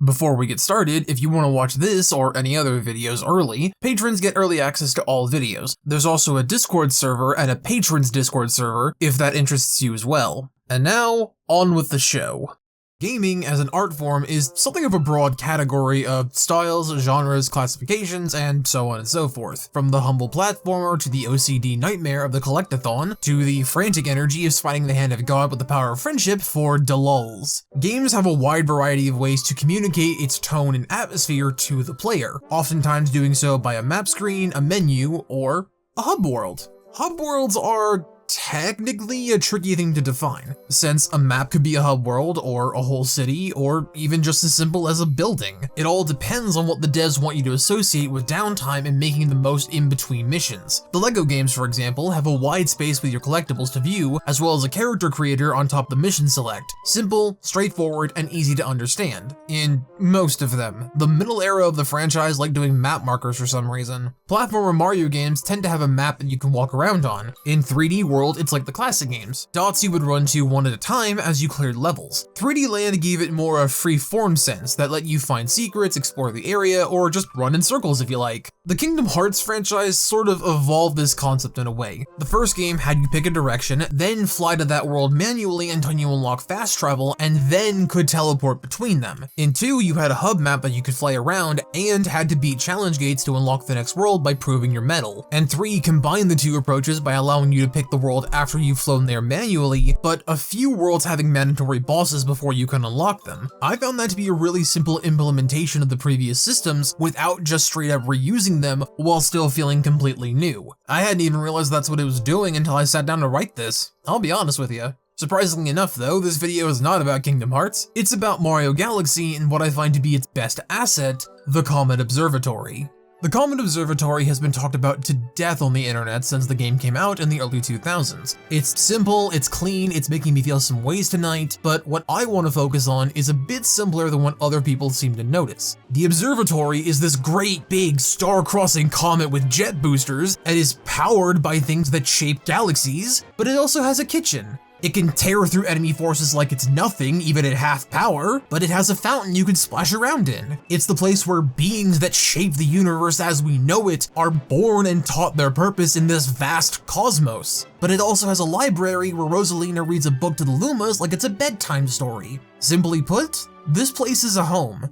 Before we get started, if you want to watch this or any other videos early, patrons get early access to all videos. There's also a Discord server and a patrons Discord server if that interests you as well. And now, on with the show. Gaming as an art form is something of a broad category of styles, genres, classifications, and so on and so forth. From the humble platformer to the OCD nightmare of the collectathon, to the frantic energy of spiting the hand of God with the power of friendship for delulls. Games have a wide variety of ways to communicate its tone and atmosphere to the player, oftentimes doing so by a map screen, a menu, or a hub world. Hub worlds are technically a tricky thing to define, since a map could be a hub world, or a whole city, or even just as simple as a building. It all depends on what the devs want you to associate with downtime and making the most in between missions. The LEGO games, for example, have a wide space with your collectibles to view, as well as a character creator on top of the mission select. Simple, straightforward, and easy to understand. In most of them. The middle era of the franchise like doing map markers for some reason. Platformer Mario games tend to have a map that you can walk around on. In 3D world, it's like the classic games. Dots you would run to one at a time as you cleared levels. 3D Land gave it more a free-form sense that let you find secrets, explore the area, or just run in circles if you like. The Kingdom Hearts franchise sort of evolved this concept in a way. The first game had you pick a direction, then fly to that world manually until you unlock fast travel, and then could teleport between them. In 2, you had a hub map that you could fly around, and had to beat challenge gates to unlock the next world by proving your mettle. And 3 combined the two approaches by allowing you to pick the world after you've flown there manually, but a few worlds having mandatory bosses before you can unlock them. I found that to be a really simple implementation of the previous systems without just straight up reusing them while still feeling completely new. I hadn't even realized that's what it was doing until I sat down to write this. I'll be honest with you. Surprisingly enough though, this video is not about Kingdom Hearts. It's about Mario Galaxy and what I find to be its best asset, the Comet Observatory. The Comet Observatory has been talked about to death on the internet since the game came out in the early 2000s. It's simple, it's clean, it's making me feel some ways tonight, but what I want to focus on is a bit simpler than what other people seem to notice. The observatory is this great big star-crossing comet with jet boosters and is powered by things that shape galaxies, but it also has a kitchen. It can tear through enemy forces like it's nothing, even at half power, but it has a fountain you can splash around in. It's the place where beings that shape the universe as we know it are born and taught their purpose in this vast cosmos. But it also has a library where Rosalina reads a book to the Lumas like it's a bedtime story. Simply put, this place is a home.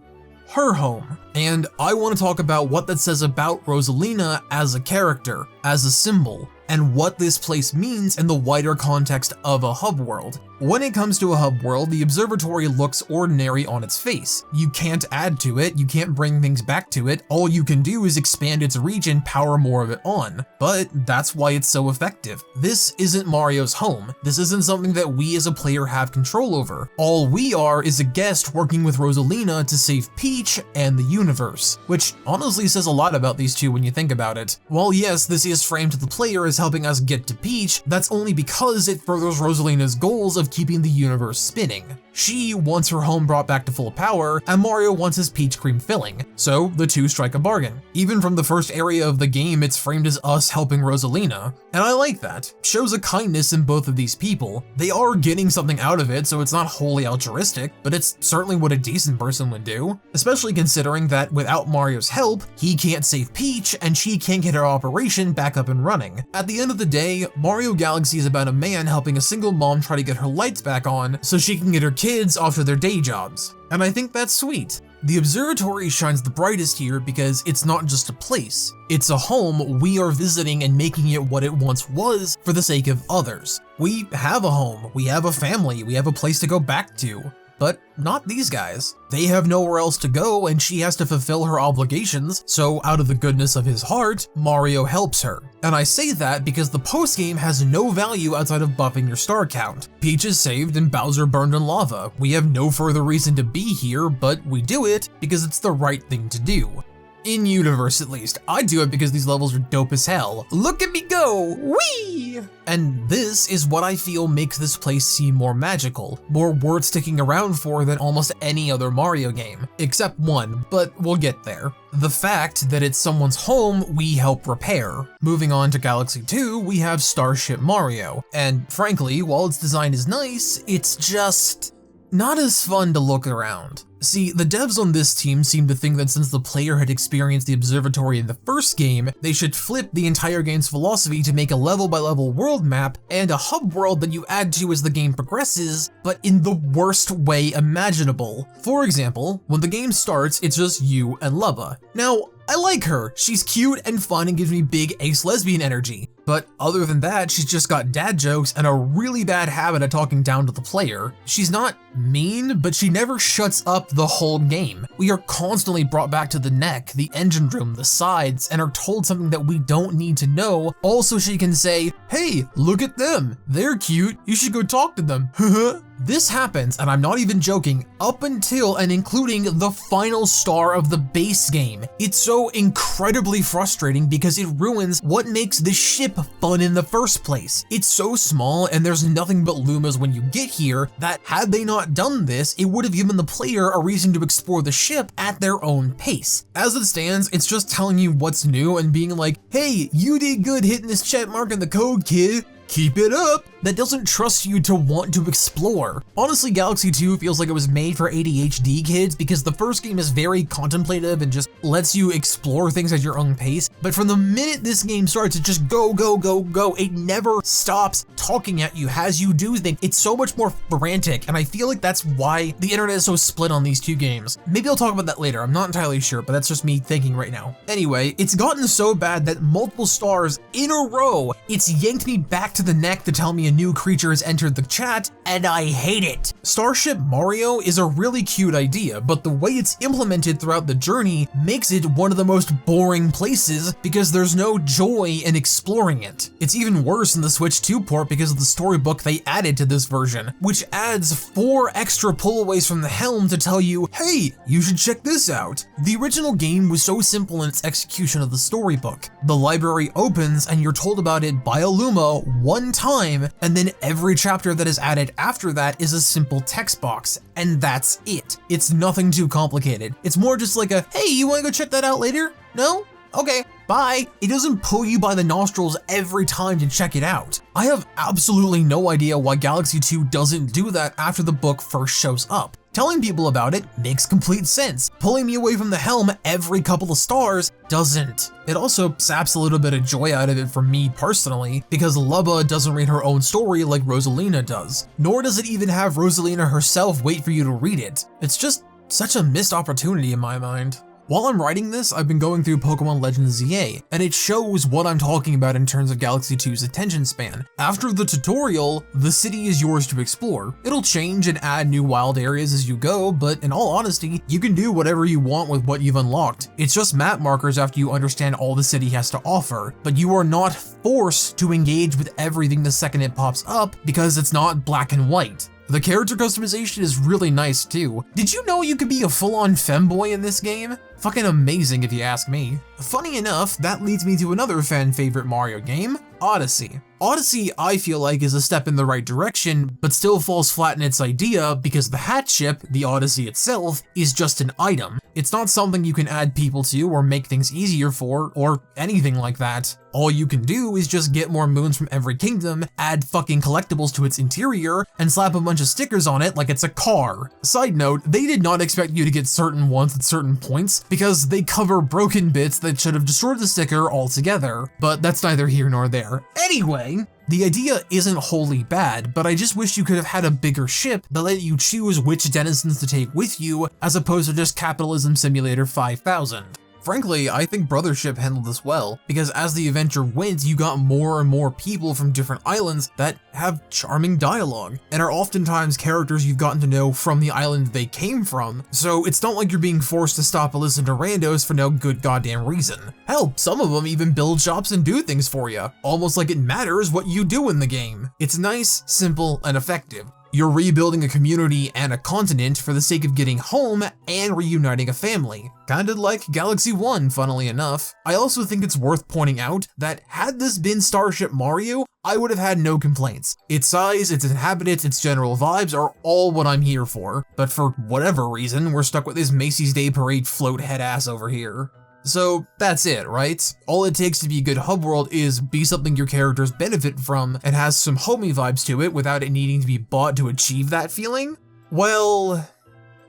Her home. And I want to talk about what that says about Rosalina as a character, as a symbol, and what this place means in the wider context of a hub world. When it comes to a hub world, the observatory looks ordinary on its face. You can't add to it, you can't bring things back to it, all you can do is expand its reach and power more of it on. But that's why it's so effective. This isn't Mario's home. This isn't something that we as a player have control over. All we are is a guest working with Rosalina to save Peach and the universe, which honestly says a lot about these two when you think about it. While yes, this is framed to the player as helping us get to Peach, that's only because it furthers Rosalina's goals of keeping the universe spinning. She wants her home brought back to full power, and Mario wants his peach cream filling, so the two strike a bargain. Even from the first area of the game, it's framed as us helping Rosalina, and I like that. Shows a kindness in both of these people. They are getting something out of it, so it's not wholly altruistic, but it's certainly what a decent person would do, especially considering that without Mario's help, he can't save Peach, and she can't get her operation back up and running. At the end of the day, Mario Galaxy is about a man helping a single mom try to get her lights back on so she can get her kids off to their day jobs. And I think that's sweet. The observatory shines the brightest here because it's not just a place. It's a home we are visiting and making it what it once was for the sake of others. We have a home, we have a family, we have a place to go back to. But not these guys. They have nowhere else to go and she has to fulfill her obligations, so out of the goodness of his heart, Mario helps her. And I say that because the postgame has no value outside of buffing your star count. Peach is saved and Bowser burned in lava. We have no further reason to be here, but we do it because it's the right thing to do. In-universe at least. I do it because these levels are dope as hell. Look at me go! Whee! And this is what I feel makes this place seem more magical, more worth sticking around for than almost any other Mario game. Except one, but we'll get there. The fact that it's someone's home we help repair. Moving on to Galaxy 2, we have Starship Mario. And frankly, while its design is nice, it's just not as fun to look around. See, the devs on this team seem to think that since the player had experienced the observatory in the first game, they should flip the entire game's philosophy to make a level-by-level world map and a hub world that you add to as the game progresses, but in the worst way imaginable. For example, when the game starts, it's just you and Lubba. Now, I like her. She's cute and fun and gives me big ace lesbian energy. But other than that, she's just got dad jokes and a really bad habit of talking down to the player. She's not mean, but she never shuts up the whole game. We are constantly brought back to the neck, the engine room, the sides, and are told something that we don't need to know, all so she can say, "Hey, look at them. They're cute. You should go talk to them." This happens, and I'm not even joking, up until and including the final star of the base game. It's so incredibly frustrating because it ruins what makes the ship fun in the first place. It's so small and there's nothing but Lumas when you get here that had they not done this, it would have given the player a reason to explore the ship at their own pace. As it stands, it's just telling you what's new and being like, "Hey, you did good hitting this check mark in the code, kid. Keep it up." That doesn't trust you to want to explore. Honestly, Galaxy 2 feels like it was made for ADHD kids because the first game is very contemplative and just lets you explore things at your own pace. But from the minute this game starts, it just go, go, go, go. It never stops talking at you, has you do things. It's so much more frantic, and I feel like that's why the internet is so split on these two games. Maybe I'll talk about that later, I'm not entirely sure, but that's just me thinking right now. Anyway, it's gotten so bad that multiple stars in a row, it's yanked me back to the neck to tell me a new creature has entered the chat, and I hate it. Starship Mario is a really cute idea, but the way it's implemented throughout the journey makes it one of the most boring places because there's no joy in exploring it. It's even worse in the Switch 2 port because of the storybook they added to this version, which adds 4 extra pullaways from the helm to tell you, "Hey, you should check this out." The original game was so simple in its execution of the storybook. The library opens and you're told about it by a Luma one time, and then every chapter that is added after that is a simple text box, and that's it. It's nothing too complicated. It's more just like a, "Hey, you wanna go check that out later? No? Okay, bye." It doesn't pull you by the nostrils every time to check it out. I have absolutely no idea why Galaxy 2 doesn't do that after the book first shows up. Telling people about it makes complete sense. Pulling me away from the helm every couple of stars doesn't. It also saps a little bit of joy out of it for me personally, because Lubba doesn't read her own story like Rosalina does. Nor does it even have Rosalina herself wait for you to read it. It's just such a missed opportunity in my mind. While I'm writing this, I've been going through Pokemon Legends ZA, and it shows what I'm talking about in terms of Galaxy 2's attention span. After the tutorial, the city is yours to explore. It'll change and add new wild areas as you go, but in all honesty, you can do whatever you want with what you've unlocked. It's just map markers after you understand all the city has to offer, but you are not forced to engage with everything the second it pops up because it's not black and white. The character customization is really nice too. Did you know you could be a full-on femboy in this game? Fucking amazing if you ask me. Funny enough, that leads me to another fan favorite Mario game, Odyssey. Odyssey, I feel like, is a step in the right direction, but still falls flat in its idea because the hat ship, the Odyssey itself, is just an item. It's not something you can add people to or make things easier for, or anything like that. All you can do is just get more moons from every kingdom, add fucking collectibles to its interior, and slap a bunch of stickers on it like it's a car. Side note, they did not expect you to get certain ones at certain points, because they cover broken bits that should have destroyed the sticker altogether, but that's neither here nor there. Anyway, the idea isn't wholly bad, but I just wish you could have had a bigger ship that let you choose which denizens to take with you, as opposed to just Capitalism Simulator 5000. Frankly, I think Brothership handled this well, because as the adventure went, you got more and more people from different islands that have charming dialogue, and are oftentimes characters you've gotten to know from the island they came from, so it's not like you're being forced to stop and listen to randos for no good goddamn reason. Hell, some of them even build shops and do things for you, almost like it matters what you do in the game. It's nice, simple, and effective. You're rebuilding a community and a continent for the sake of getting home and reuniting a family. Kinda like Galaxy 1, funnily enough. I also think it's worth pointing out that had this been Starship Mario, I would have had no complaints. Its size, its inhabitants, its general vibes are all what I'm here for, but for whatever reason, we're stuck with this Macy's Day Parade float head ass over here. So that's it, right? All it takes to be a good hub world is be something your characters benefit from and has some homey vibes to it without it needing to be bought to achieve that feeling? Well,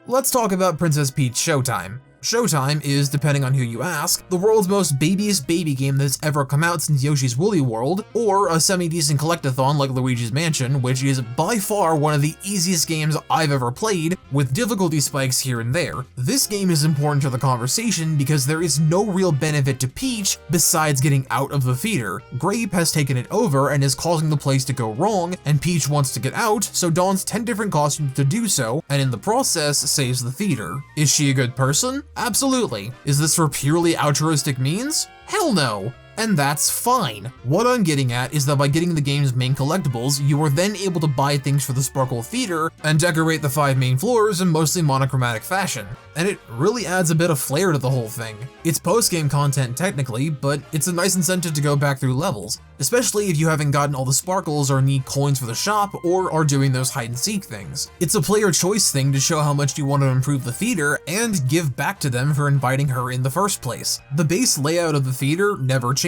Let's talk about Princess Peach Showtime. Showtime is, depending on who you ask, the world's most babyest baby game that's ever come out since Yoshi's Woolly World, or a semi-decent collectathon like Luigi's Mansion, which is by far one of the easiest games I've ever played, with difficulty spikes here and there. This game is important to the conversation because there is no real benefit to Peach besides getting out of the theater. Grape has taken it over and is causing the place to go wrong, and Peach wants to get out, so dons 10 different costumes to do so, and in the process saves the theater. Is she a good person? Absolutely. Is this for purely altruistic means? Hell no. And that's fine. What I'm getting at is that by getting the game's main collectibles, you are then able to buy things for the Sparkle Theater and decorate the 5 main floors in mostly monochromatic fashion. And it really adds a bit of flair to the whole thing. It's post-game content technically, but it's a nice incentive to go back through levels, especially if you haven't gotten all the sparkles or need coins for the shop or are doing those hide-and-seek things. It's a player choice thing to show how much you want to improve the theater and give back to them for inviting her in the first place. The base layout of the theater never changes.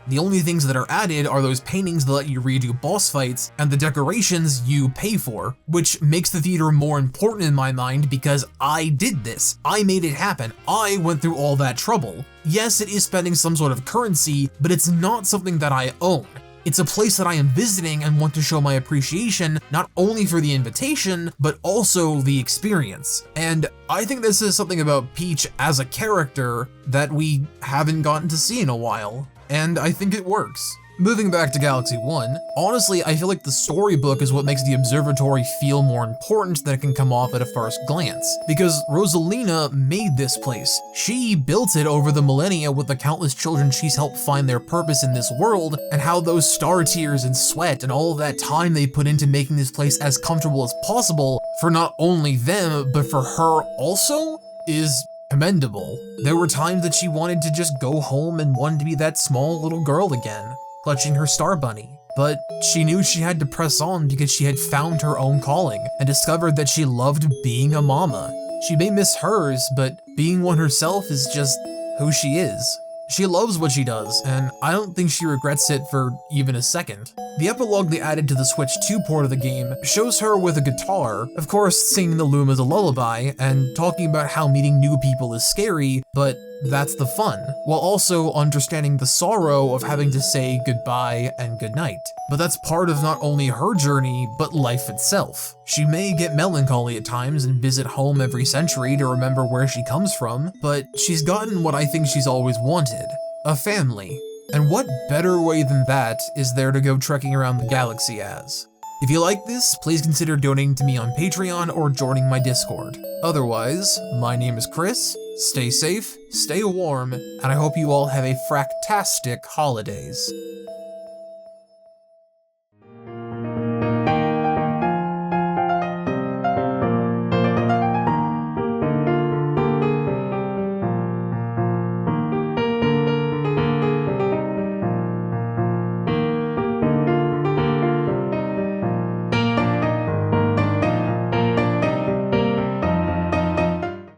The only things that are added are those paintings that let you redo boss fights and the decorations you pay for, which makes the theater more important in my mind because I did this. I made it happen. I went through all that trouble. Yes, it is spending some sort of currency, but it's not something that I own. It's a place that I am visiting and want to show my appreciation not only for the invitation, but also the experience. And I think this is something about Peach as a character that we haven't gotten to see in a while, and I think it works. Moving back to Galaxy 1, honestly, I feel like the storybook is what makes the observatory feel more important than it can come off at a first glance. Because Rosalina made this place. She built it over the millennia with the countless children she's helped find their purpose in this world, and how those star tears and sweat and all of that time they put into making this place as comfortable as possible for not only them, but for her also, is commendable. There were times that she wanted to just go home and wanted to be that small little girl again, clutching her star bunny. But she knew she had to press on because she had found her own calling and discovered that she loved being a mama. She may miss hers, but being one herself is just who she is. She loves what she does, and I don't think she regrets it for even a second. The epilogue they added to the Switch 2 port of the game shows her with a guitar, of course singing the loom as a lullaby, and talking about how meeting new people is scary, but that's the fun, while also understanding the sorrow of having to say goodbye and goodnight. But that's part of not only her journey, but life itself. She may get melancholy at times and visit home every century to remember where she comes from, but she's gotten what I think she's always wanted, a family. And what better way than that is there to go trekking around the galaxy as? If you like this, please consider donating to me on Patreon or joining my Discord. Otherwise, my name is Chris, stay safe, stay warm, and I hope you all have a fractastic holidays.